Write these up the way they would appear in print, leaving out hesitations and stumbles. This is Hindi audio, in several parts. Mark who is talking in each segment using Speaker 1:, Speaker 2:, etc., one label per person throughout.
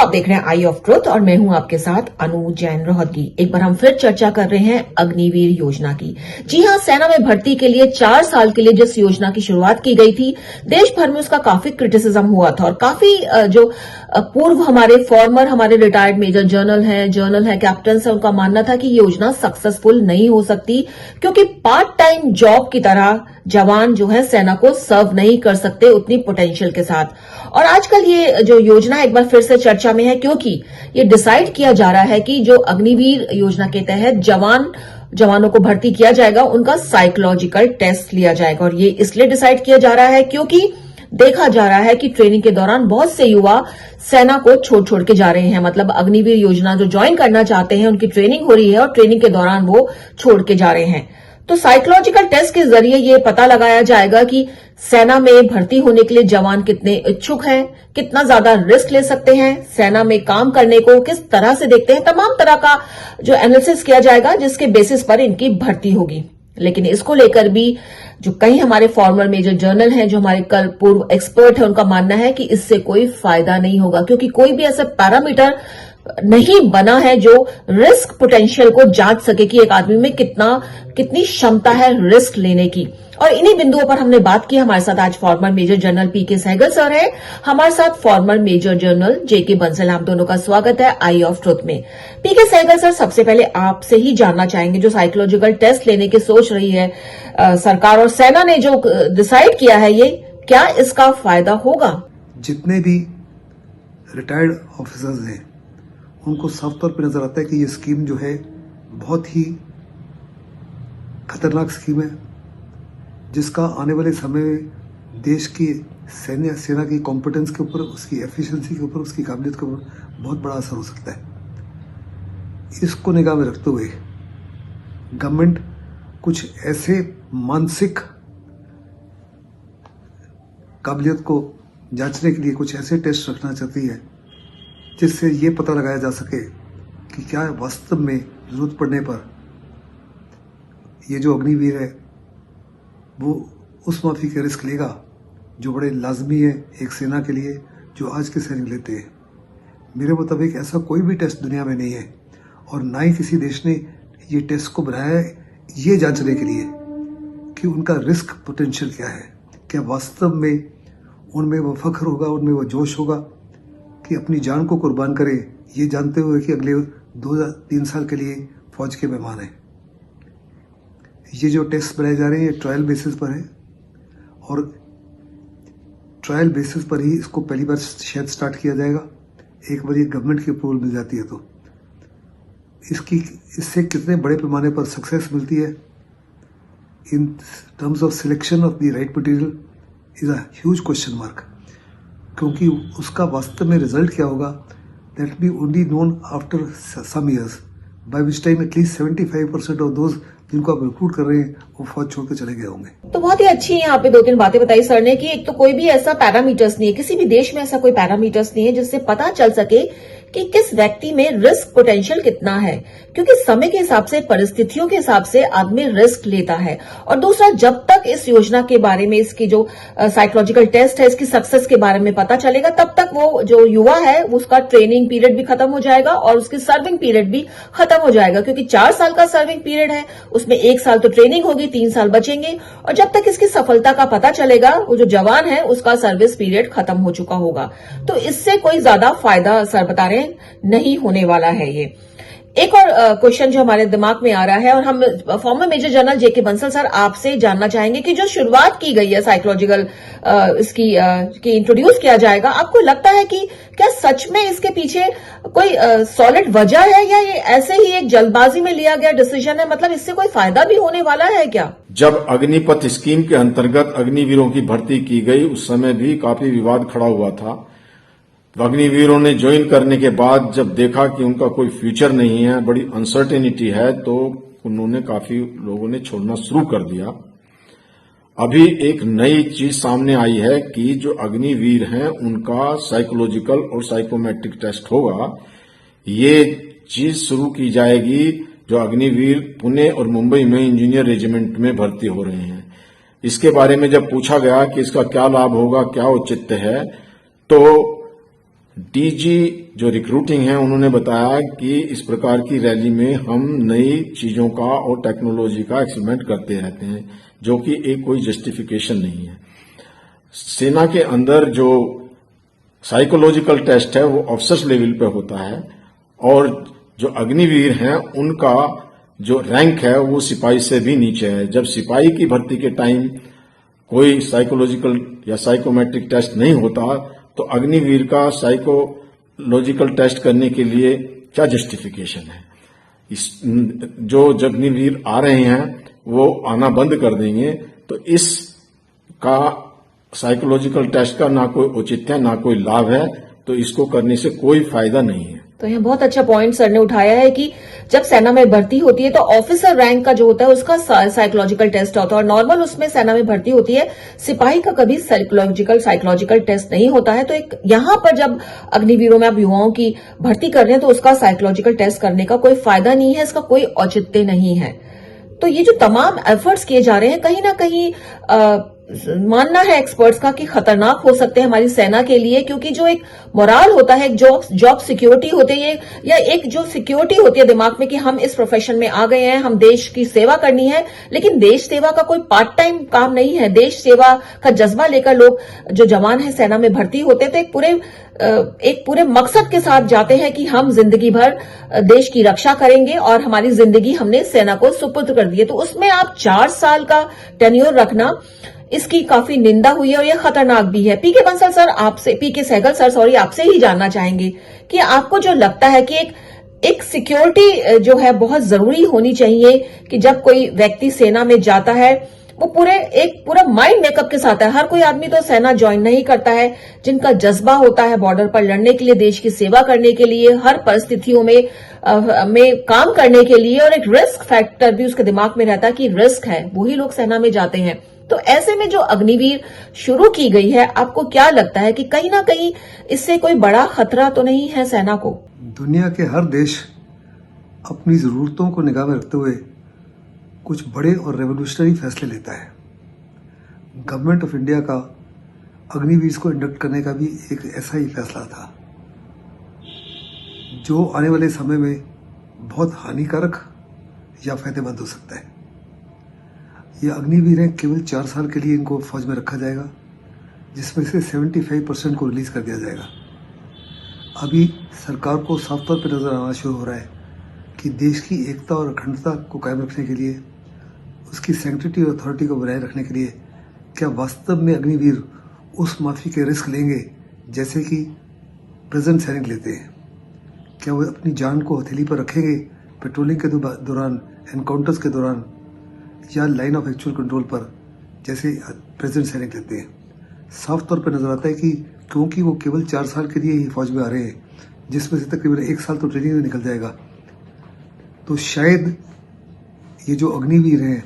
Speaker 1: आप देख रहे हैं आई ऑफ ट्रुथ और मैं हूं आपके साथ अनु जैन रोहतगी। एक बार हम फिर चर्चा कर रहे हैं अग्निवीर योजना की। जी हां, सेना में भर्ती के लिए 4 साल के लिए जिस योजना की शुरुआत की गई थी, देश भर में उसका काफी क्रिटिसिज्म हुआ था और काफी जो पूर्व हमारे रिटायर्ड मेजर जनरल है कैप्टन है, उनका मानना था कि ये योजना सक्सेसफुल नहीं हो सकती क्योंकि पार्ट टाइम जॉब की तरह जवान जो है सेना को सर्व नहीं कर सकते उतनी पोटेंशियल के साथ। और आजकल ये जो योजना एक बार फिर से चर्चा में है क्योंकि ये डिसाइड किया जा रहा है कि जो अग्निवीर योजना के तहत जवानों को भर्ती किया जाएगा, उनका साइकोलॉजिकल टेस्ट लिया जाएगा। और ये इसलिए डिसाइड किया जा रहा है क्योंकि देखा जा रहा है कि ट्रेनिंग के दौरान बहुत से युवा सेना को छोड़ के जा रहे हैं। मतलब अग्निवीर योजना जो ज्वाइन करना चाहते हैं, उनकी ट्रेनिंग हो रही है और ट्रेनिंग के दौरान वो छोड़ के जा रहे हैं। तो साइकोलॉजिकल टेस्ट के जरिए ये पता लगाया जाएगा कि सेना में भर्ती होने के लिए जवान कितने इच्छुक हैं, कितना ज्यादा रिस्क ले सकते हैं, सेना में काम करने को किस तरह से देखते हैं। तमाम तरह का जो एनालिसिस किया जाएगा जिसके बेसिस पर इनकी भर्ती होगी। लेकिन इसको लेकर भी जो कई हमारे फॉर्मर मेजर जनरल हैं, जो हमारे कल पूर्व एक्सपर्ट है, उनका मानना है कि इससे कोई फायदा नहीं होगा क्योंकि कोई भी ऐसा पैरामीटर नहीं बना है जो रिस्क पोटेंशियल को जांच सके कि एक आदमी में कितनी क्षमता है रिस्क लेने की। और इन्हीं बिंदुओं पर हमने बात की। हमारे साथ आज फॉर्मर मेजर जनरल पीके सहगल सर है, हमारे साथ फॉर्मर मेजर जनरल जेके बंसल। आप दोनों का स्वागत है आई ऑफ ट्रुथ में। पीके सहगल सर, सबसे पहले आपसे ही जानना चाहेंगे, जो साइकोलॉजिकल टेस्ट लेने की सोच रही है सरकार और सेना ने जो डिसाइड किया है, ये क्या इसका फायदा होगा?
Speaker 2: जितने भी रिटायर्ड ऑफिसर्स हैं उनको साफ तौर पर नजर आता है कि ये स्कीम जो है बहुत ही खतरनाक स्कीम है, जिसका आने वाले समय में देश की सेना की कॉम्पिटेंस के ऊपर, उसकी एफिशिएंसी के ऊपर, उसकी काबिलियत के ऊपर बहुत बड़ा असर हो सकता है। इसको निगाह में रखते हुए गवर्नमेंट कुछ ऐसे मानसिक काबिलियत को जांचने के लिए कुछ ऐसे टेस्ट रखना चाहती है जिससे ये पता लगाया जा सके कि क्या वास्तव में जरूरत पड़ने पर ये जो अग्निवीर है वो उस माफी का रिस्क लेगा जो बड़े लाजमी है एक सेना के लिए, जो आज के सैनिक लेते हैं। मेरे मुताबिक ऐसा कोई भी टेस्ट दुनिया में नहीं है और ना ही किसी देश ने ये टेस्ट को बनाया है ये जांचने के लिए कि उनका रिस्क पोटेंशियल क्या है, क्या वास्तव में उनमें वो फख्र होगा, उनमें वो जोश होगा कि अपनी जान को कुर्बान करें, ये जानते हुए कि अगले 2-3 साल के लिए फौज के मेहमान हैं। ये जो टेस्ट बनाए जा रहे हैं ये ट्रायल बेसिस पर है और ट्रायल बेसिस पर ही इसको पहली बार शायद स्टार्ट किया जाएगा। एक बार ये गवर्नमेंट की अप्रूवल मिल जाती है तो इससे कितने बड़े पैमाने पर सक्सेस मिलती है in terms of selection of the right material is a huge question mark, क्योंकि उसका वास्तव में रिजल्ट क्या होगा that be only known after some years, by which time at least 75% of those जिनको आप रिक्रूट कर रहे हैं वो फौज छोड़ के चले गए होंगे।
Speaker 1: तो बहुत ही अच्छी यहाँ पे 2-3 बातें बताई सर ने कि एक तो कोई भी ऐसा पैरामीटर्स नहीं है, किसी भी देश में ऐसा कोई पैरामीटर्स नहीं है जिससे पता चल सके कि किस व्यक्ति में रिस्क पोटेंशियल कितना है, क्योंकि समय के हिसाब से, परिस्थितियों के हिसाब से आदमी रिस्क लेता है। और दूसरा, जब तक इस योजना के बारे में, इसकी जो साइकोलॉजिकल टेस्ट है, इसकी सक्सेस के बारे में पता चलेगा, तब तक वो जो युवा है उसका ट्रेनिंग पीरियड भी खत्म हो जाएगा और उसकी सर्विंग पीरियड भी खत्म हो जाएगा, क्योंकि 4 साल का सर्विंग पीरियड है, उसमें 1 साल तो ट्रेनिंग होगी, 3 साल बचेंगे और जब तक इसकी सफलता का पता चलेगा वो जो जवान है उसका सर्विस पीरियड खत्म हो चुका होगा। तो इससे कोई ज्यादा फायदा सर बता रहे हैं नहीं होने वाला है। ये एक और क्वेश्चन जो हमारे दिमाग में आ रहा है और हम फॉर्मर मेजर जनरल जेके बंसल सर आपसे जानना चाहेंगे कि जो शुरुआत की गई है साइकोलॉजिकल की इंट्रोड्यूस किया जाएगा, आपको लगता है कि क्या सच में इसके पीछे कोई सॉलिड वजह है या ये ऐसे ही एक जल्दबाजी में लिया गया डिसीजन है? मतलब इससे कोई फायदा भी होने वाला है क्या?
Speaker 3: जब अग्निपथ स्कीम के अंतर्गत अग्निवीरों की भर्ती की गई उस समय भी काफी विवाद खड़ा हुआ था। अग्निवीरों ने ज्वाइन करने के बाद जब देखा कि उनका कोई फ्यूचर नहीं है, बड़ी अनसर्टेनिटी है, तो उन्होंने काफी लोगों ने छोड़ना शुरू कर दिया। अभी एक नई चीज सामने आई है कि जो अग्निवीर हैं उनका साइकोलॉजिकल और साइकोमेट्रिक टेस्ट होगा। ये चीज शुरू की जाएगी जो अग्निवीर पुणे और मुंबई में इंजीनियर रेजिमेंट में भर्ती हो रहे हैं। इसके बारे में जब पूछा गया कि इसका क्या लाभ होगा, क्या औचित्य है, तो डीजी जो रिक्रूटिंग है उन्होंने बताया कि इस प्रकार की रैली में हम नई चीजों का और टेक्नोलॉजी का एक्सपेरिमेंट करते रहते हैं, जो कि एक कोई जस्टिफिकेशन नहीं है। सेना के अंदर जो साइकोलॉजिकल टेस्ट है वो ऑफिसर्स लेवल पे होता है, और जो अग्निवीर हैं उनका जो रैंक है वो सिपाही से भी नीचे है। जब सिपाही की भर्ती के टाइम कोई साइकोलॉजिकल या साइकोमेट्रिक टेस्ट नहीं होता, तो अग्निवीर का साइकोलॉजिकल टेस्ट करने के लिए क्या जस्टिफिकेशन है? जो अग्निवीर आ रहे हैं वो आना बंद कर देंगे, तो इसका साइकोलॉजिकल टेस्ट का ना कोई औचित्य ना कोई लाभ है, तो इसको करने से कोई फायदा नहीं है।
Speaker 1: तो यह बहुत अच्छा पॉइंट सर ने उठाया है कि जब सेना में भर्ती होती है तो ऑफिसर रैंक का जो होता है उसका साइकोलॉजिकल टेस्ट होता है, और नॉर्मल उसमें सेना में भर्ती होती है, सिपाही का कभी साइकोलॉजिकल टेस्ट नहीं होता है। तो एक यहां पर जब अग्निवीरों में आप युवाओं की भर्ती कर रहे हैं तो उसका साइकोलॉजिकल टेस्ट करने का कोई फायदा नहीं है, इसका कोई औचित्य नहीं है। तो ये जो तमाम एफर्ट्स किए जा रहे हैं कहीं ना कहीं मानना है एक्सपर्ट्स का कि खतरनाक हो सकते हैं हमारी सेना के लिए, क्योंकि जो एक मोराल होता है, एक जॉब सिक्योरिटी होती है, या एक जो सिक्योरिटी होती है दिमाग में कि हम इस प्रोफेशन में आ गए हैं, हम देश की सेवा करनी है, लेकिन देश सेवा का कोई पार्ट टाइम काम नहीं है। देश सेवा का जज्बा लेकर लोग जो जवान है सेना में भर्ती होते हैं तो एक पूरे मकसद के साथ जाते हैं कि हम जिंदगी भर देश की रक्षा करेंगे और हमारी जिंदगी हमने सेना को सुपुर्द कर दी है। तो उसमें आप 4 साल का टेन्योर रखना, इसकी काफी निंदा हुई है और यह खतरनाक भी है। पीके सहगल सर आपसे ही जानना चाहेंगे कि आपको जो लगता है कि एक सिक्योरिटी जो है बहुत जरूरी होनी चाहिए कि जब कोई व्यक्ति सेना में जाता है वो पूरा माइंड मेकअप के साथ है। हर कोई आदमी तो सेना ज्वाइन नहीं करता है, जिनका जज्बा होता है बॉर्डर पर लड़ने के लिए, देश की सेवा करने के लिए, हर परिस्थितियों में काम करने के लिए, और एक रिस्क फैक्टर भी उसके दिमाग में रहता है कि रिस्क है, वही लोग सेना में जाते हैं। तो ऐसे में जो अग्निवीर शुरू की गई है, आपको क्या लगता है कि कहीं ना कहीं इससे कोई बड़ा खतरा तो नहीं है सेना को?
Speaker 2: दुनिया के हर देश अपनी जरूरतों को निगाह में रखते हुए कुछ बड़े और रेवोल्यूशनरी फैसले लेता है। गवर्नमेंट ऑफ इंडिया का अग्निवीर को इंडक्ट करने का भी एक ऐसा ही फैसला था, जो आने वाले समय में बहुत हानिकारक या फायदेमंद हो सकता है। ये अग्निवीर हैं, केवल 4 साल के लिए इनको फौज में रखा जाएगा, जिसमें से 75% को रिलीज कर दिया जाएगा। अभी सरकार को साफ तौर पर नजर आना शुरू हो रहा है कि देश की एकता और अखंडता को कायम रखने के लिए, उसकी सैंक्टिटी और अथॉरिटी को बनाए रखने के लिए क्या वास्तव में अग्निवीर उस माफी के रिस्क लेंगे जैसे कि प्रेजेंट सैनिक लेते हैं? क्या वो अपनी जान को हथेली पर रखेंगे पेट्रोलिंग के दौरान, एनकाउंटर्स के दौरान, या लाइन ऑफ एक्चुअल कंट्रोल पर जैसे प्रेजेंट सैनिक लेते हैं? साफ तौर पर नजर आता है कि क्योंकि वो केवल 4 साल के लिए ही फौज में आ रहे हैं, जिसमें से तकरीबन 1 साल तो ट्रेनिंग में निकल जाएगा, तो शायद ये जो अग्निवीर हैं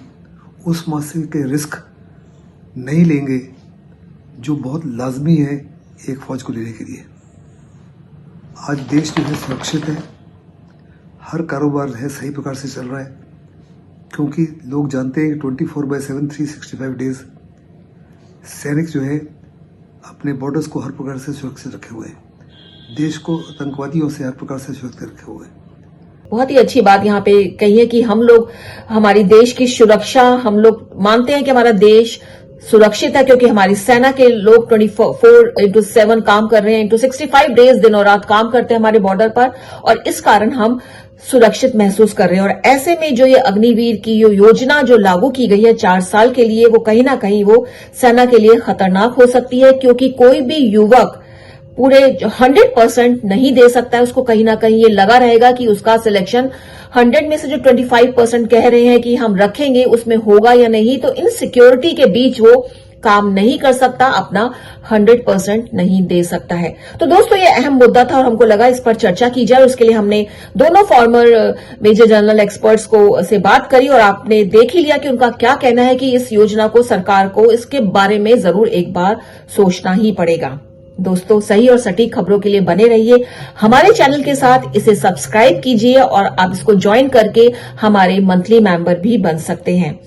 Speaker 2: उस माफी के रिस्क नहीं लेंगे जो बहुत लाजमी है एक फौज को लेने के लिए। आज देश जो है सुरक्षित है, हर कारोबार है सही प्रकार से चल रहा है, क्योंकि लोग जानते हैं कि 24/7 365 डेज सैनिक जो है अपने बॉर्डर्स को हर प्रकार से सुरक्षित रखे हुए हैं, देश को आतंकवादियों से हर प्रकार से सुरक्षित रखे हुए हैं।
Speaker 1: बहुत ही अच्छी बात यहाँ पे कही है कि हम लोग हमारी देश की सुरक्षा, हम लोग मानते हैं कि हमारा देश सुरक्षित है क्योंकि हमारी सेना के लोग 24/7 काम कर रहे हैं, 65 डेज दिन और रात काम करते हैं हमारे बॉर्डर पर, और इस कारण हम सुरक्षित महसूस कर रहे हैं। और ऐसे में जो ये अग्निवीर की योजना जो लागू की गई है 4 साल के लिए, वो कहीं ना कहीं वो सेना के लिए खतरनाक हो सकती है, क्योंकि कोई भी युवक पूरे 100% नहीं दे सकता है। उसको कहीं ना कहीं ये लगा रहेगा कि उसका सिलेक्शन 100 में से जो 25% कह रहे हैं कि हम रखेंगे उसमें होगा या नहीं, तो इन सिक्योरिटी के बीच वो काम नहीं कर सकता, अपना 100% नहीं दे सकता है। तो दोस्तों ये अहम मुद्दा था और हमको लगा इस पर चर्चा की जाए। उसके लिए हमने दोनों फॉर्मर मेजर जनरल एक्सपर्ट्स से बात करी और आपने देख ही लिया कि उनका क्या कहना है कि इस योजना को, सरकार को इसके बारे में जरूर एक बार सोचना ही पड़ेगा। दोस्तों सही और सटीक खबरों के लिए बने रहिए हमारे चैनल के साथ, इसे सब्सक्राइब कीजिए और आप इसको ज्वाइन करके हमारे मंथली मेंबर भी बन सकते हैं।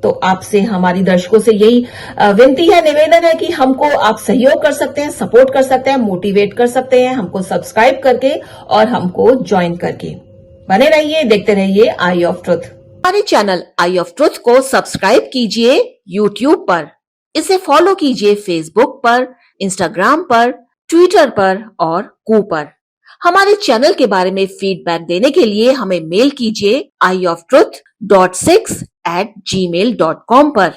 Speaker 1: तो आपसे, हमारी दर्शकों से यही विनती है, निवेदन है कि हमको आप सहयोग कर सकते हैं, सपोर्ट कर सकते हैं, मोटिवेट कर सकते हैं, हमको सब्सक्राइब करके और हमको ज्वाइन करके। बने रहिए, देखते रहिए आई ऑफ ट्रुथ। हमारे चैनल आई ऑफ ट्रुथ को सब्सक्राइब कीजिए YouTube पर, इसे फॉलो कीजिए Facebook पर, Instagram पर, Twitter पर और कू पर। हमारे चैनल के बारे में फीडबैक देने के लिए हमें मेल कीजिए ioftruth.6@gmail.com पर।